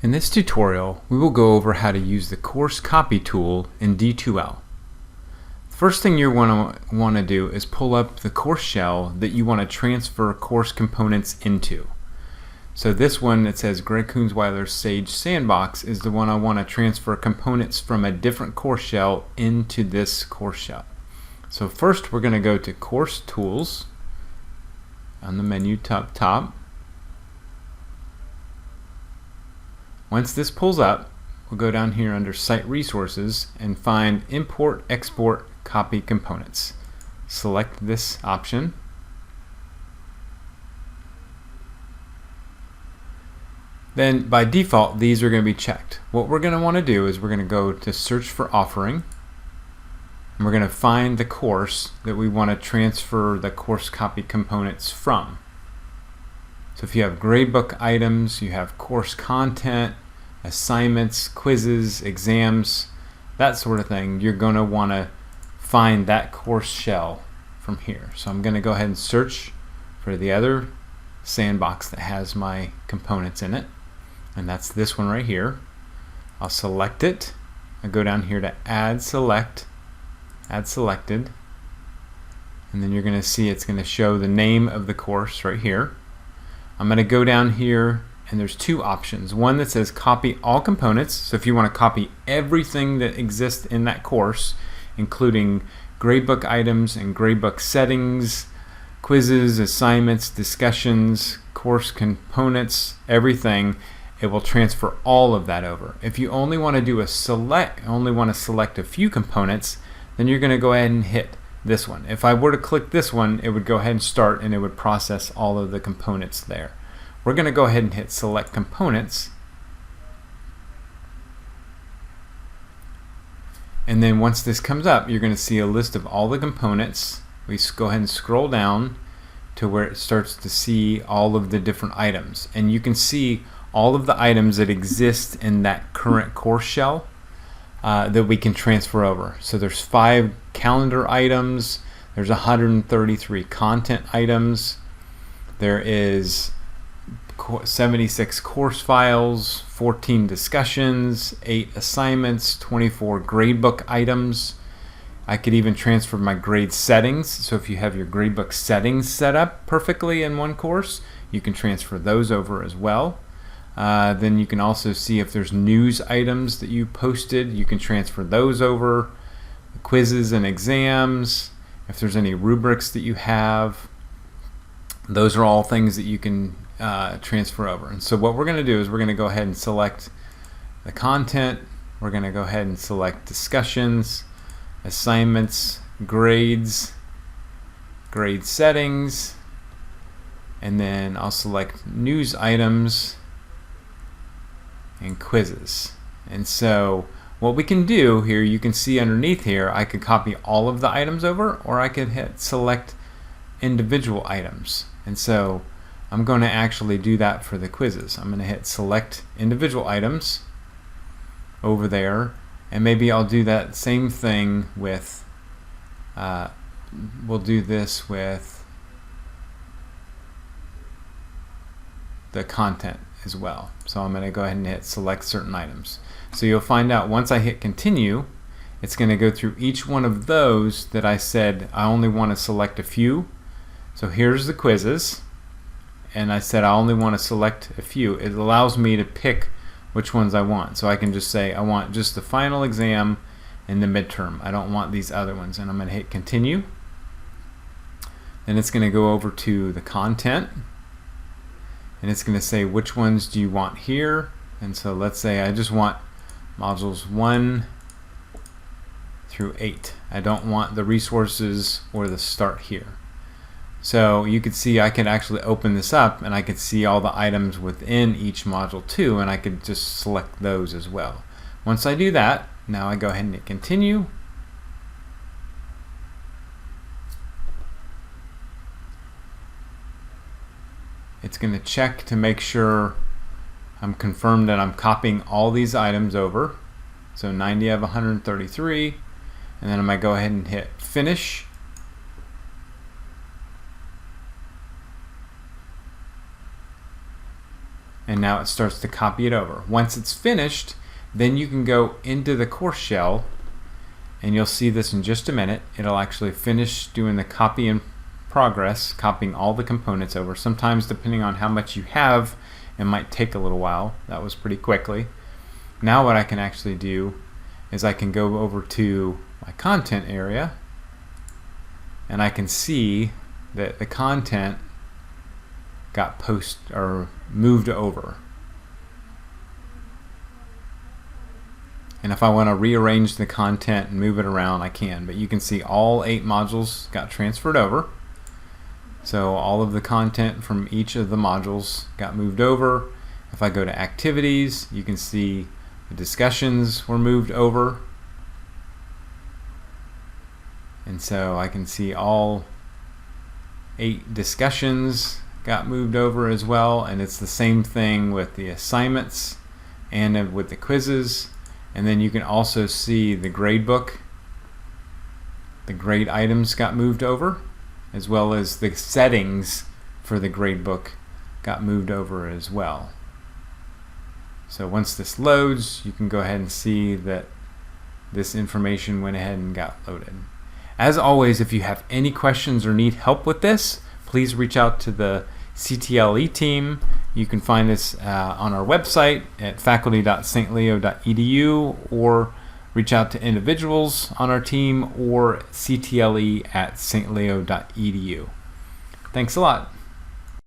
In this tutorial, we will go over how to use the course copy tool in D2L. First thing you're going to want to do is pull up the course shell that you want to transfer course components into. So this one that says Greg Kunzweiler's Sage Sandbox is the one I want to transfer components from a different course shell into this course shell. So first we're going to go to Course Tools on the menu top. Once this pulls up, we'll go down here under Site Resources and find Import, Export, Copy Components. Select this option. Then by default, these are going to be checked. What we're going to want to do is we're going to go to Search for Offering, and we're going to find the course that we want to transfer the course copy components from. So if you have gradebook items, you have course content, assignments, quizzes, exams, that sort of thing, you're going to want to find that course shell from here. So I'm going to go ahead and search for the other sandbox that has my components in it, and that's this one right here. I'll select it. I go down here to Add Select, Add Selected, and then you're going to see it's going to show the name of the course right here. I'm going to go down here and there's two options. One that says copy all components, so if you want to copy everything that exists in that course, including gradebook items and gradebook settings, quizzes, assignments, discussions, course components, everything, it will transfer all of that over. If you only want to do a select, a few components, then you're going to go ahead and hit this one. If I were to click this one, it would go ahead and start and it would process all of the components there. We're going to go ahead and hit Select Components, and then once this comes up, you're going to see a list of all the components. We go ahead and scroll down to where it starts to see all of the different items, and you can see all of the items that exist in that current course shell that we can transfer over. So there's 5 calendar items, there's 133 content items, there is 76 course files, 14 discussions, 8 assignments, 24 gradebook items. I could even transfer my grade settings. So if you have your gradebook settings set up perfectly in one course, you can transfer those over as well. Then you can also see if there's news items that you posted, you can transfer those over. Quizzes and exams, if there's any rubrics that you have, those are all things that you can transfer over. And so what we're going to do is we're going to go ahead and select the content, we're going to go ahead and select discussions, assignments, grades, grade settings, and then I'll select news items and quizzes. And so what we can do here, you can see underneath here, I could copy all of the items over, or I could hit select individual items. And so I'm going to actually do that for the quizzes. I'm going to hit select individual items over there, and maybe I'll do that same thing with, we'll do this with the content as well. So I'm going to go ahead and hit select certain items. So you'll find out once I hit continue, it's going to go through each one of those that I said I only want to select a few. So here's the quizzes, and I said I only want to select a few. It allows me to pick which ones I want. So I can just say I want just the final exam and the midterm. I don't want these other ones, and I'm going to hit continue. Then it's going to go over to the content, and it's going to say which ones do you want here. And so let's say I just want modules 1 through 8. I don't want the resources or the start here. So you could see I could actually open this up and I could see all the items within each module too, and I could just select those as well. Once I do that, now I go ahead and hit continue. It's going to check to make sure I'm confirmed that I'm copying all these items over. So 90 of 133, and then I might go ahead and hit finish. and now it starts to copy it over. Once it's finished, then you can go into the course shell, and you'll see this in just a minute. It'll actually finish doing the copy in progress, copying all the components over. Sometimes, depending on how much you have, it might take a little while. That was pretty quickly. Now what I can actually do is I can go over to my content area, and I can see that the content got moved over. And if I want to rearrange the content and move it around, I can. But you can see all 8 modules got transferred over. So all of the content from each of the modules got moved over. If I go to activities, you can see the discussions were moved over. And so I can see all 8 discussions got moved over as well. And it's the same thing with the assignments and with the quizzes. And then you can also see the grade book. The grade items got moved over, as well as the settings for the grade book got moved over as well. So once this loads, you can go ahead and see that this information went ahead and got loaded. As always, if you have any questions or need help with this, please reach out to the CTLE team. You can find us on our website at faculty.stleo.edu, or reach out to individuals on our team, or ctle@stleo.edu. Thanks a lot.